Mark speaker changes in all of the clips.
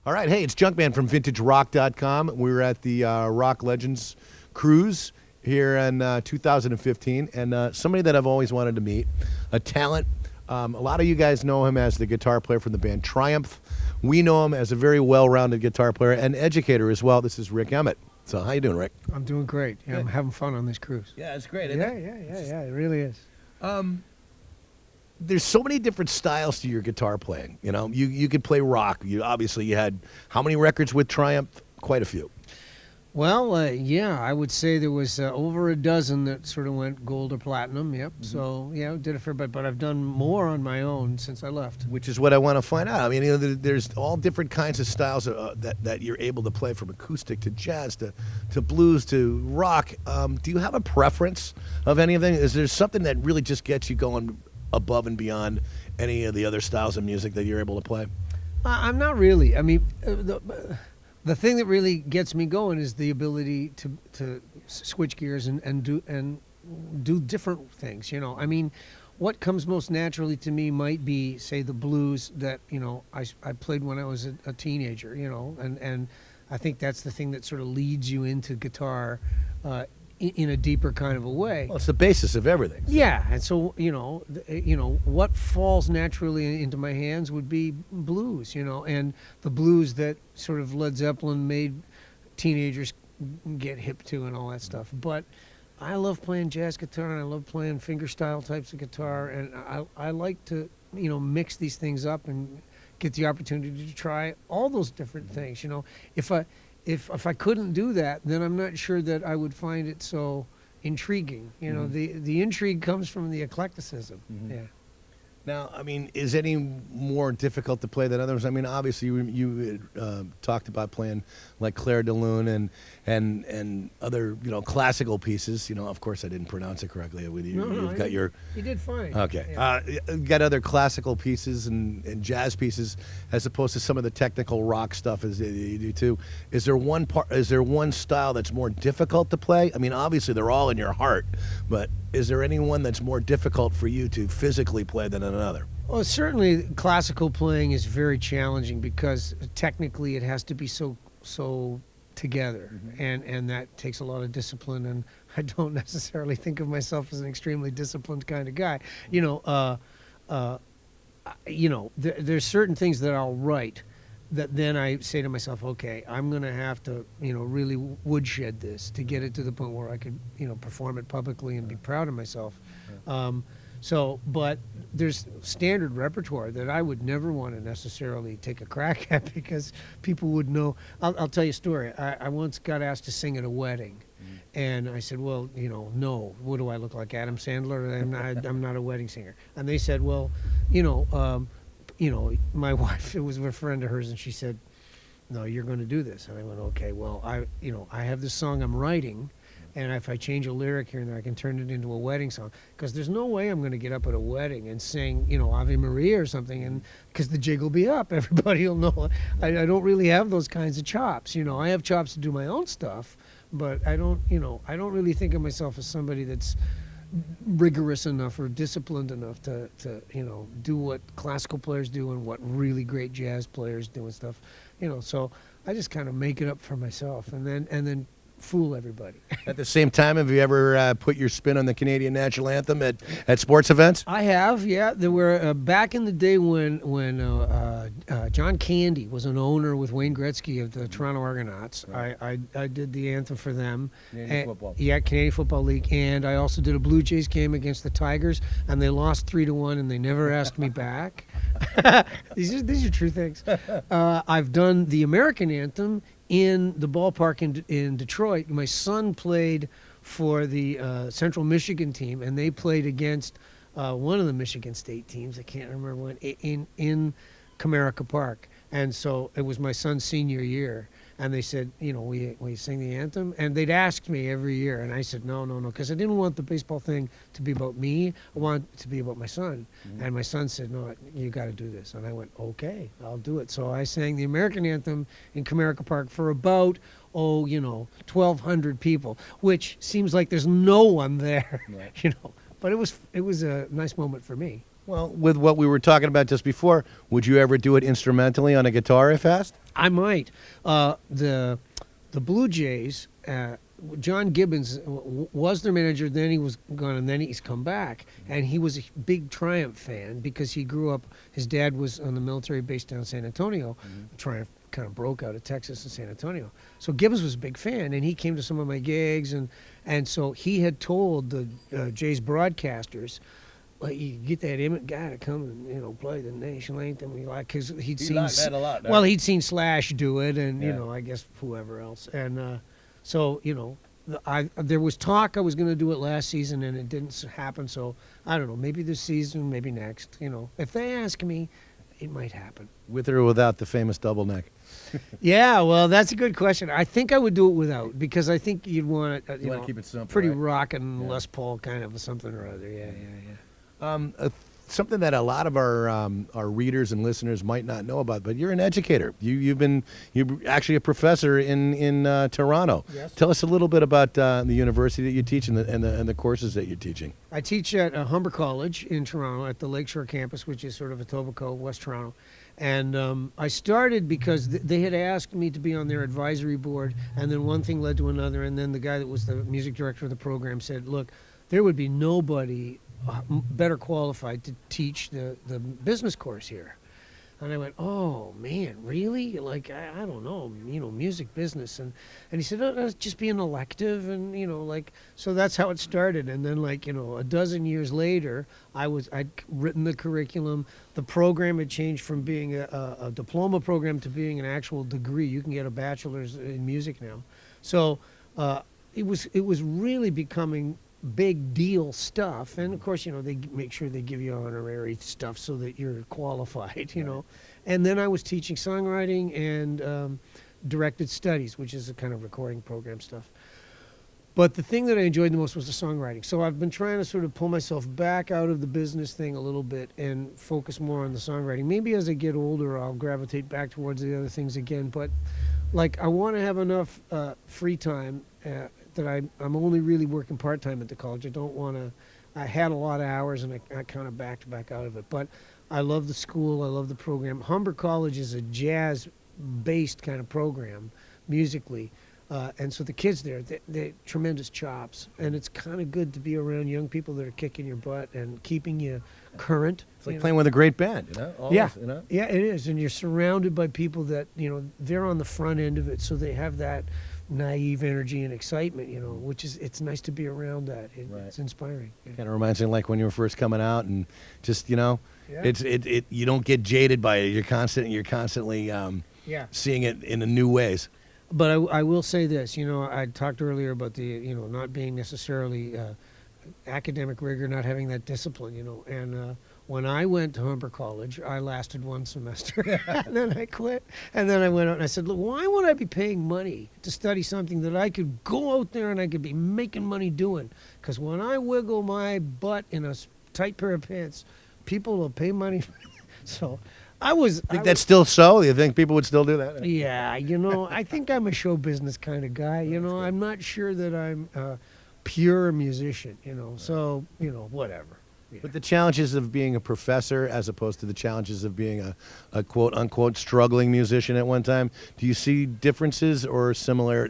Speaker 1: All right, hey, it's Junkman from VintageRock.com. We were at the Rock Legends cruise here in 2015, and somebody that I've always wanted to meet, a talent. A lot of you guys know him as the guitar player from the band Triumph. We know him as a very well-rounded guitar player and educator as well. This is Rik Emmett. So how you doing, Rick?
Speaker 2: I'm doing great. Yeah, I'm having fun on this cruise.
Speaker 1: Yeah, it's great, isn't it?
Speaker 2: Yeah. It really is.
Speaker 1: There's so many different styles to your guitar playing. You know, you could play rock. You had how many records with Triumph? Quite a few.
Speaker 2: Well, I would say there was over a dozen that sort of went gold or platinum. Yep.
Speaker 1: Mm-hmm.
Speaker 2: So yeah, did a fair bit, but I've done more on my own since I left.
Speaker 1: Which is what I want to find out. I mean, there's all different kinds of styles that you're able to play, from acoustic to jazz to blues to rock. Do you have a preference of any of them? Is there something that really just gets you going above and beyond any of the other styles of music that you're able to play?
Speaker 2: I'm not really. I mean, the thing that really gets me going is the ability to switch gears and do different things. You know, I mean, what comes most naturally to me might be, say, the blues that I played when I was a teenager. You know, and I think that's the thing that sort of leads you into guitar in a deeper kind of a way.
Speaker 1: Well, it's the basis of everything.
Speaker 2: Yeah, and so what falls naturally into my hands would be blues, and the blues that sort of Led Zeppelin made teenagers get hip to and all that stuff. But I love playing jazz guitar, and I love playing fingerstyle types of guitar, and I like to mix these things up and get the opportunity to try all those different things. If I couldn't do that, then I'm not sure that I would find it so intriguing. The intrigue comes from the eclecticism. Mm-hmm. Yeah.
Speaker 1: Now, I mean, is any more difficult to play than others? I mean, obviously, you talked about playing like Claire de Lune and other classical pieces. Of course, I didn't pronounce it correctly with you.
Speaker 2: You did fine.
Speaker 1: Okay.
Speaker 2: Yeah.
Speaker 1: You've got other classical pieces and jazz pieces, as opposed to some of the technical rock stuff as you do too. Is there one style that's more difficult to play? I mean, obviously, they're all in your heart, but is there any one that's more difficult for you to physically play than another?
Speaker 2: Well, certainly classical playing is very challenging because technically it has to be so together, mm-hmm. and that takes a lot of discipline, and I don't necessarily think of myself as an extremely disciplined kind of guy. There's certain things that I'll write that then I say to myself, okay, I'm going to have to, really woodshed this to get it to the point where I could, perform it publicly and be proud of myself. But there's standard repertoire that I would never want to necessarily take a crack at because people would know. I'll tell you a story. I once got asked to sing at a wedding. And I said, well, no, what do I look like, Adam Sandler? I'm not a wedding singer. And they said, well, my wife, it was a friend of hers, and she said, no, you're going to do this. And I went, okay, well, I have this song I'm writing, and if I change a lyric here and there, I can turn it into a wedding song. Because there's no way I'm going to get up at a wedding and sing, Ave Maria or something, and because the jig will be up. Everybody will know. I don't really have those kinds of chops. I have chops to do my own stuff, but I don't really think of myself as somebody that's rigorous enough or disciplined enough to do what classical players do and what really great jazz players do and stuff. So I just kind of make it up for myself and then fool everybody.
Speaker 1: At the same time, have you ever put your spin on the Canadian national anthem at sports events?
Speaker 2: I have, yeah. There were back in the day when John Candy was an owner with Wayne Gretzky of the Toronto Argonauts. Right. I did the anthem for them.
Speaker 1: Canadian football.
Speaker 2: Yeah, Canadian Football League, and I also did a Blue Jays game against the Tigers, and they lost 3-1, and they never asked me back. These are true things. I've done the American anthem in the ballpark in Detroit. My son played for the Central Michigan team, and they played against one of the Michigan State teams. I can't remember when, in Comerica Park. And so it was my son's senior year. And they said, will you sing the anthem? And they'd asked me every year. And I said, no, because I didn't want the baseball thing to be about me. I want it to be about my son. Mm-hmm. And my son said, no, you got to do this. And I went, okay, I'll do it. So I sang the American anthem in Comerica Park for about, 1,200 people, which seems like there's no one there,
Speaker 1: Right.
Speaker 2: But it was a nice moment for me.
Speaker 1: Well, with what we were talking about just before, would you ever do it instrumentally on a guitar if asked?
Speaker 2: I might. The Blue Jays, John Gibbons was their manager. Then he was gone, and then he's come back. And he was a big Triumph fan because he grew up. His dad was on the military base down in San Antonio. Triumph kind of broke out of Texas and San Antonio. So Gibbons was a big fan, and he came to some of my gigs, and so he had told the Jays broadcasters, well, you get that Emmett guy to come and play the national anthem. Because he'd seen
Speaker 1: that a lot.
Speaker 2: well, he'd seen Slash do it, and
Speaker 1: Yeah.
Speaker 2: I guess whoever else, and so there was talk I was going to do it last season, and it didn't happen. So I don't know, maybe this season, maybe next. If they ask me, it might happen.
Speaker 1: With or without the famous double neck?
Speaker 2: Yeah, well, that's a good question. I think I would do it without, because I think you'd want it.
Speaker 1: You want to keep it simple,
Speaker 2: pretty
Speaker 1: right?
Speaker 2: rockin'
Speaker 1: Yeah.
Speaker 2: Les Paul kind of something or other. Yeah.
Speaker 1: Something that a lot of our readers and listeners might not know about, but you're an educator. You're actually a professor in Toronto.
Speaker 2: Yes.
Speaker 1: Tell us a little bit about the university that you teach and the courses that you're teaching.
Speaker 2: I teach at Humber College in Toronto at the Lakeshore campus, which is sort of Etobicoke, West Toronto. And I started because they had asked me to be on their advisory board, and then one thing led to another, and then the guy that was the music director of the program said, look, there would be nobody better qualified to teach the business course here. And I went, oh, man, really? Like, I don't know, music business. And he said, oh, that's just be an elective. And, so that's how it started. And then, a dozen years later, I'd written the curriculum. The program had changed from being a diploma program to being an actual degree. You can get a bachelor's in music now. So it was really becoming big deal stuff, and of course they make sure they give you honorary stuff so that you're qualified, and then I was teaching songwriting and directed studies, which is a kind of recording program stuff. But the thing that I enjoyed the most was the songwriting. So I've been trying to sort of pull myself back out of the business thing a little bit and focus more on the songwriting. Maybe as I get older I'll gravitate back towards the other things again, but I want to have enough free time that I'm only really working part-time at the college. I don't want to. I had a lot of hours, and I kind of backed back out of it. But I love the school. I love the program. Humber College is a jazz-based kind of program, musically. And so the kids there, they're tremendous chops. And it's kind of good to be around young people that are kicking your butt and keeping you current.
Speaker 1: It's like playing with a great band, Always,
Speaker 2: Yeah, yeah, it is. And you're surrounded by people that, they're on the front end of it, so they have that naive energy and excitement, which is, it's nice to be around that. It's inspiring. Yeah.
Speaker 1: Kind of reminds me like when you were first coming out, and just it's you don't get jaded by it. You're constantly seeing it in new ways.
Speaker 2: But I will say this, I talked earlier about the not being necessarily academic rigor, not having that discipline, and when I went to Humber College, I lasted one semester, and then I quit. And then I went out and I said, look, why would I be paying money to study something that I could go out there and I could be making money doing? Because when I wiggle my butt in a tight pair of pants, people will pay money. So I
Speaker 1: think that's still so? You think people would still do that?
Speaker 2: Yeah, I think I'm a show business kind of guy. I'm not sure that I'm a pure musician, so, whatever. Yeah.
Speaker 1: But the challenges of being a professor as opposed to the challenges of being a quote-unquote struggling musician at one time, do you see differences or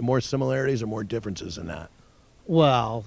Speaker 1: more similarities or more differences in that?
Speaker 2: Well,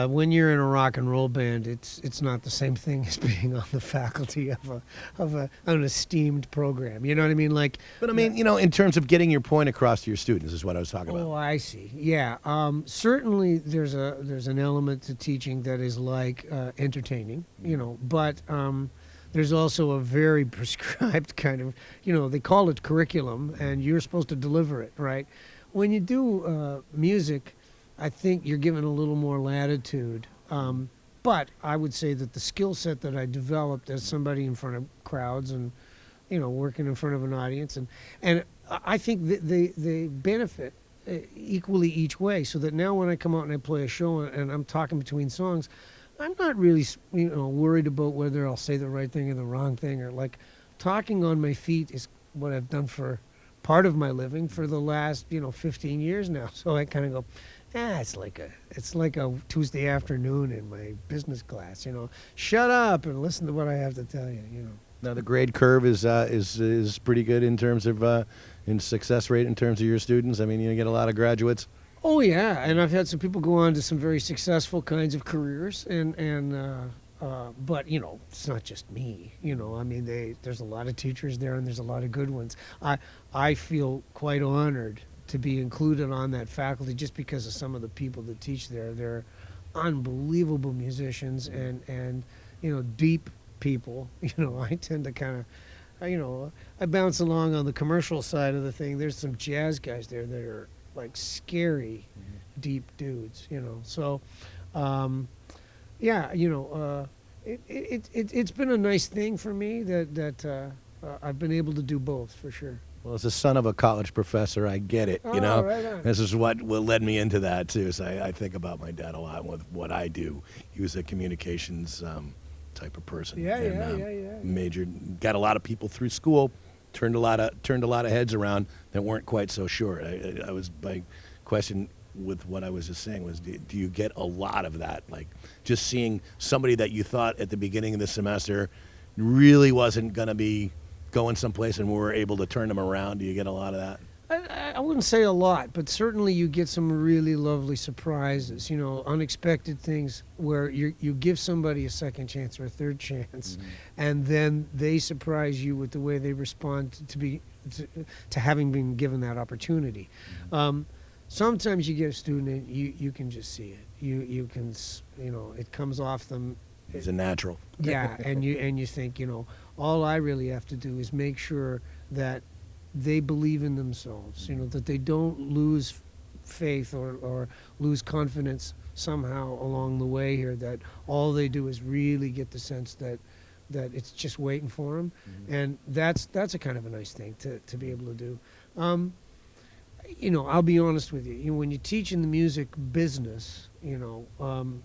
Speaker 2: when you're in a rock and roll band, it's not the same thing as being on the faculty of an esteemed program. You know what I mean?
Speaker 1: But I mean, in terms of getting your point across to your students is what I was talking about.
Speaker 2: Oh, I see. Yeah. Certainly, there's an element to teaching that is entertaining. But there's also a very prescribed kind of, they call it curriculum, and you're supposed to deliver it, right? When you do music, I think you're given a little more latitude. But I would say that the skill set that I developed as somebody in front of crowds and, working in front of an audience, and I think that they benefit equally each way, so that now when I come out and I play a show and I'm talking between songs, I'm not really, worried about whether I'll say the right thing or the wrong thing, or talking on my feet is what I've done for part of my living for the last, 15 years now. So I kind of go, It's like a Tuesday afternoon in my business class. Shut up and listen to what I have to tell you.
Speaker 1: Now the grade curve is pretty good in terms of in success rate in terms of your students. I mean, you get a lot of graduates.
Speaker 2: Oh yeah, and I've had some people go on to some very successful kinds of careers, but it's not just me. I mean, there's a lot of teachers there, and there's a lot of good ones. I feel quite honored to be included on that faculty just because of some of the people that teach there. They're unbelievable musicians and deep people. I tend to kind of. I bounce along on the commercial side of the thing. There's some jazz guys there that are like scary, deep dudes. So, it's been a nice thing for me that I've been able to do both for sure.
Speaker 1: Well, as the son of a college professor, I get it.
Speaker 2: Right on.
Speaker 1: This is what led me into that too. So I think about my dad a lot with what I do. He was a communications type of person.
Speaker 2: Yeah.
Speaker 1: Majored, got a lot of people through school, turned a lot of heads around that weren't quite so sure. My question with what I was just saying was, do you get a lot of that? Like just seeing somebody that you thought at the beginning of the semester really wasn't going to be going someplace and we were able to turn them around. Do you get a lot of that?
Speaker 2: I wouldn't say a lot, but certainly you get some really lovely surprises, unexpected things where you give somebody a second chance or a third chance, and then they surprise you with the way they respond to having been given that opportunity. Sometimes you get a student and you can just see it. You can, it comes off them.
Speaker 1: He's a natural.
Speaker 2: Yeah, and you think, all I really have to do is make sure that they believe in themselves, that they don't lose faith or lose confidence somehow along the way here, that all they do is really get the sense that it's just waiting for them. And that's a kind of a nice thing to be able to do. I'll be honest with you, when you teach in the music business, the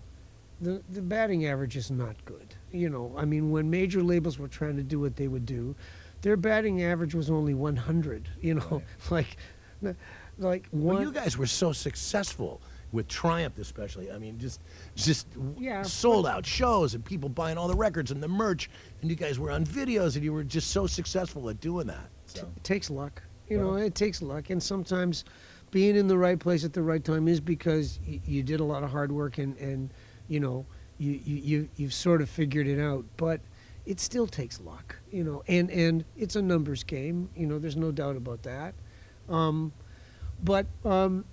Speaker 2: batting average is not good. I mean, when major labels were trying to do what they would do, their batting average was only 100.
Speaker 1: Right.
Speaker 2: like one.
Speaker 1: Well, you guys were so successful with Triumph, especially. I mean, just sold out shows and people buying all the records and the merch, and you guys were on videos, and you were just so successful at doing that. So.
Speaker 2: It takes luck. It takes luck, and sometimes being in the right place at the right time is because you did a lot of hard work and you've sort of figured it out, but it still takes luck, and it's a numbers game, there's no doubt about that. But one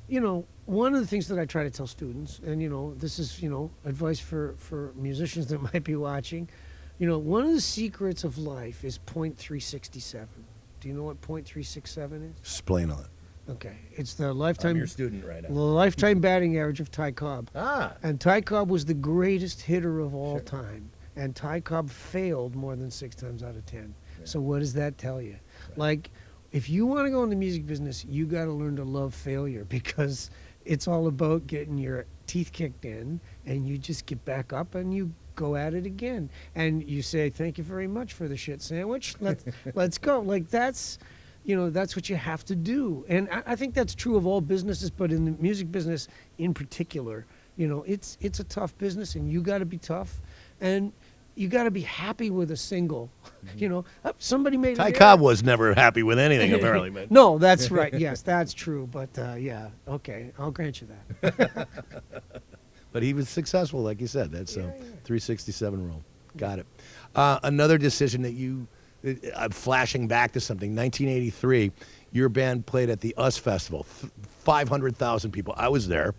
Speaker 2: of the things that I try to tell students, and this is, advice for musicians that might be watching, one of the secrets of life is .367. Do you know what .367 is?
Speaker 1: Explain on it.
Speaker 2: Okay, it's the lifetime.
Speaker 1: I'm your student right now.
Speaker 2: The lifetime batting average of Ty Cobb. And Ty Cobb was the greatest hitter of all time. And Ty Cobb failed more than 6 times out of 10. Yeah. So what does that tell you? Right. Like, if you want to go in the music business, you got to learn to love failure, because it's all about getting your teeth kicked in, and you just get back up and you go at it again. And you say, thank you very much for the shit sandwich. Let's go. Like, that's what you have to do. And I think that's true of all businesses, but in the music business in particular, it's a tough business, and you got to be tough, and you got to be happy with a single. Somebody made
Speaker 1: Ty Cobb was never happy with anything, apparently. But.
Speaker 2: No, that's right. Yes, that's true. But yeah, okay, I'll grant you that.
Speaker 1: But he was successful, like you said. That's 367 roll. Got it. Another decision that I'm flashing back to something. 1983, your band played at the US Festival. 500,000 people. I was there.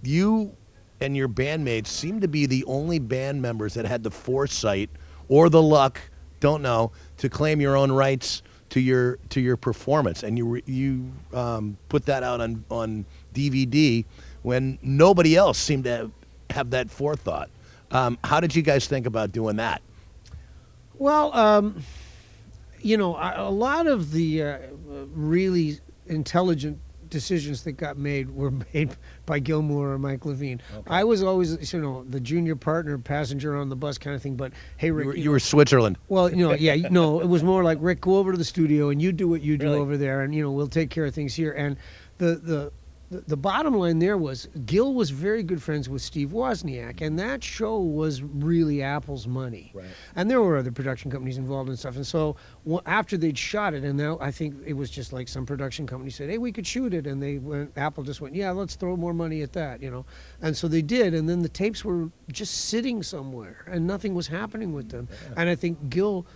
Speaker 1: You and your bandmates seem to be the only band members that had the foresight or the luck, don't know, to claim your own rights to your performance. And you put that out on DVD when nobody else seemed to have that forethought. How did you guys think about doing that?
Speaker 2: Well, a lot of the really intelligent decisions that got made were made by Gilmour or Mike Levine. Okay. I was always, the junior partner, passenger on the bus kind of thing. But hey, Rick,
Speaker 1: you were Switzerland.
Speaker 2: Well, it was more like, Rick, go over to the studio and you do what you do over there, and we'll take care of things here. And the the bottom line there was Gil was very good friends with Steve Wozniak, and that show was really Apple's money.
Speaker 1: Right.
Speaker 2: And there were other production companies involved and stuff. And so after they'd shot it, and now I think it was just like some production company said, "Hey, we could shoot it," and Apple just went, "Yeah, let's throw more money at that," And so they did, and then the tapes were just sitting somewhere, and nothing was happening with them. Yeah. And I think Gil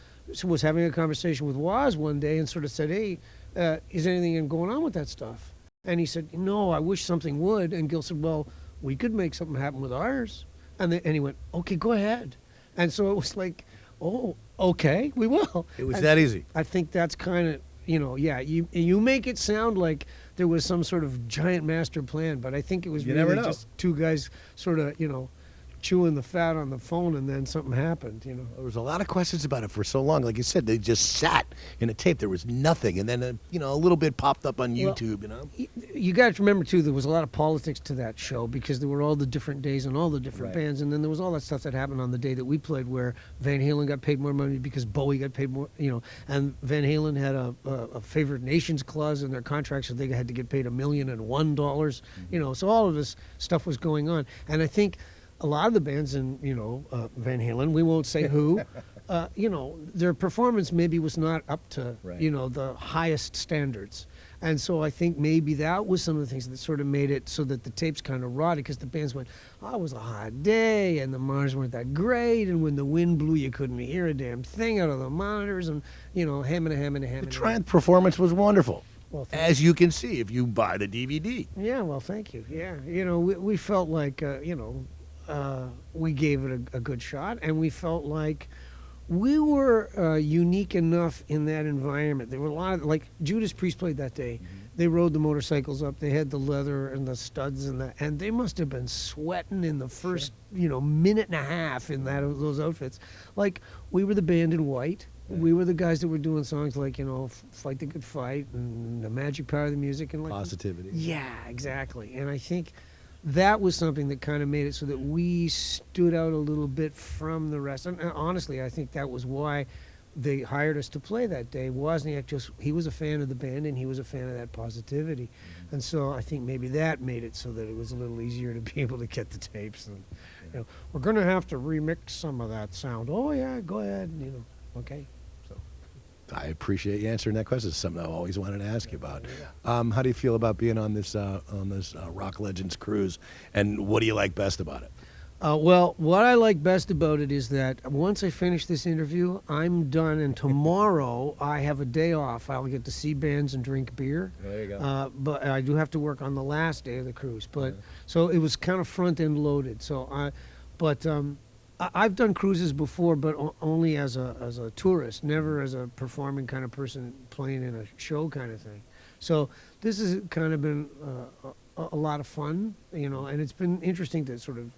Speaker 2: was having a conversation with Woz one day and sort of said, "Hey, is anything going on with that stuff?" And he said, "No, I wish something would." And Gil said, "Well, we could make something happen with ours." And he went, "Okay, go ahead." And so it was like, "Oh, okay, we will."
Speaker 1: It was that easy.
Speaker 2: I think that's kind of, you make it sound like there was some sort of giant master plan, but I think it was really just two guys sort of, chewing the fat on the phone, and then something happened.
Speaker 1: There was a lot of questions about it for so long. Like you said, they just sat in a tape. There was nothing, and then a little bit popped up on YouTube.
Speaker 2: You got to remember too, there was a lot of politics to that show because there were all the different days and all the different bands, and then there was all that stuff that happened on the day that we played, where Van Halen got paid more money because Bowie got paid more. And Van Halen had a favored nations clause in their contract, so they had to get paid $1,001,000. So all of this stuff was going on, and I think a lot of the bands in, Van Halen, we won't say who, their performance maybe was not up to, the highest standards. And so I think maybe that was some of the things that sort of made it so that the tapes kind of rotted, because the bands went, "Oh, it was a hot day, and the monitors weren't that great, and when the wind blew, you couldn't hear a damn thing out of the monitors," and, ham. The
Speaker 1: Triumph performance was wonderful.
Speaker 2: Well,
Speaker 1: as you can see if you buy the DVD.
Speaker 2: Yeah, well, thank you. Yeah, we felt like, we gave it a good shot, and we felt like we were unique enough in that environment. There were a lot of, like, Judas Priest played that day. Mm-hmm. They rode the motorcycles up. They had the leather and the studs and they must have been sweating in the first, minute and a half in those outfits. Like, we were the band in white. Yeah. We were the guys that were doing songs like, Fight the Good Fight and The Magic Power of the Music and like
Speaker 1: Positivity.
Speaker 2: Yeah, exactly. And I think that was something that kind of made it so that we stood out a little bit from the rest. And honestly, I think that was why they hired us to play that day. Wozniak he was a fan of the band, and he was a fan of that positivity. Mm-hmm. And so I think maybe that made it so that it was a little easier to be able to get the tapes. And, we're going to have to remix some of that sound. Oh, yeah, go ahead. Okay.
Speaker 1: I appreciate you answering that question. It's something I've always wanted to ask you about. How do you feel about being on this Rock Legends cruise, and what do you like best about it?
Speaker 2: Well, what I like best about it is that once I finish this interview, I'm done, and tomorrow I have a day off. I'll get to see bands and drink beer.
Speaker 1: There you go.
Speaker 2: But I do have to work on the last day of the cruise. But so it was kind of front end loaded. I've done cruises before, but only as a tourist, never as a performing kind of person playing in a show kind of thing. So this has kind of been a lot of fun, and it's been interesting to sort of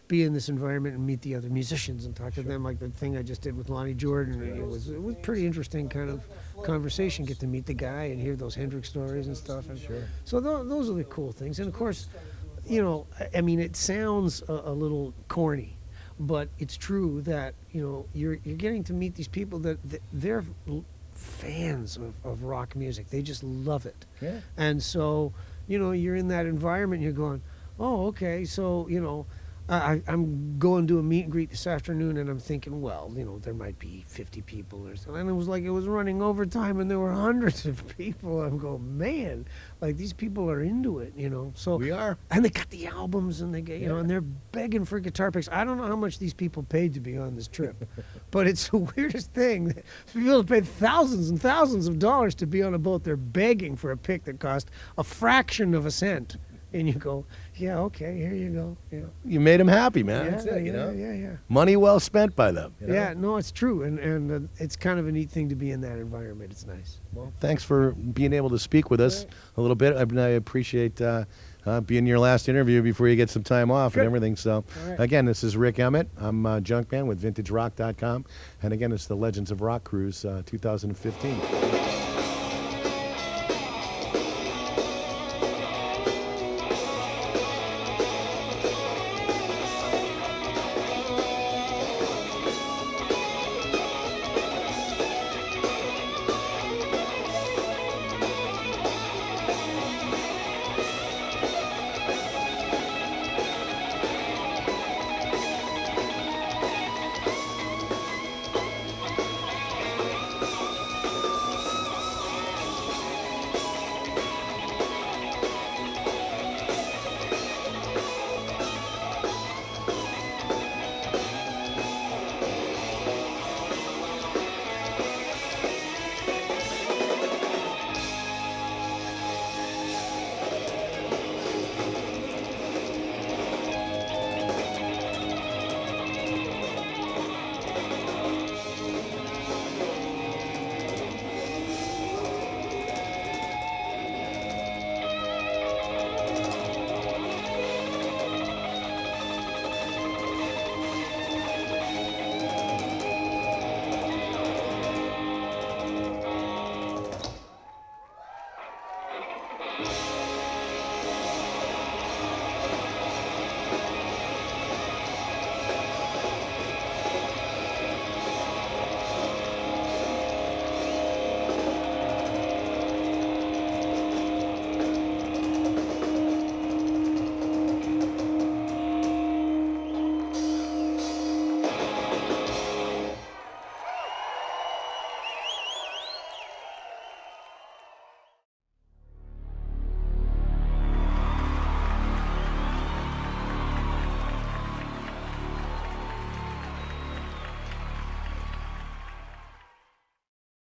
Speaker 2: be in this environment and meet the other musicians and talk to them, like the thing I just did with Lonnie Jordan. It was pretty interesting kind of conversation, get to meet the guy and hear those Hendrix stories and stuff. And so those are the cool things. And of course, it sounds a little corny, but it's true that you're getting to meet these people that they're fans of rock music. They just love it.
Speaker 1: Yeah.
Speaker 2: And so you're in that environment. And you're going, oh, okay. So I'm going to a meet and greet this afternoon, and I'm thinking, well, there might be 50 people or something. And it was like it was running overtime, and there were hundreds of people. I'm going, man, like these people are into it, So
Speaker 1: we are,
Speaker 2: and they got the albums, and they get, and they're begging for guitar picks. I don't know how much these people paid to be on this trip, but it's the weirdest thing. People paid thousands and thousands of dollars to be on a boat. They're begging for a pick that cost a fraction of a cent. And you go, yeah, okay, here you go. Yeah.
Speaker 1: You made them happy, man.
Speaker 2: Yeah,
Speaker 1: That's it,
Speaker 2: yeah.
Speaker 1: Money well spent by them.
Speaker 2: Yeah, no, it's true. And it's kind of a neat thing to be in that environment. It's nice.
Speaker 1: Well, thanks for being able to speak with us a little bit. I appreciate being your last interview before you get some time off and everything. So, again, this is Rik Emmett. I'm Junkman with VintageRock.com. And again, it's the Legends of Rock Cruise 2015.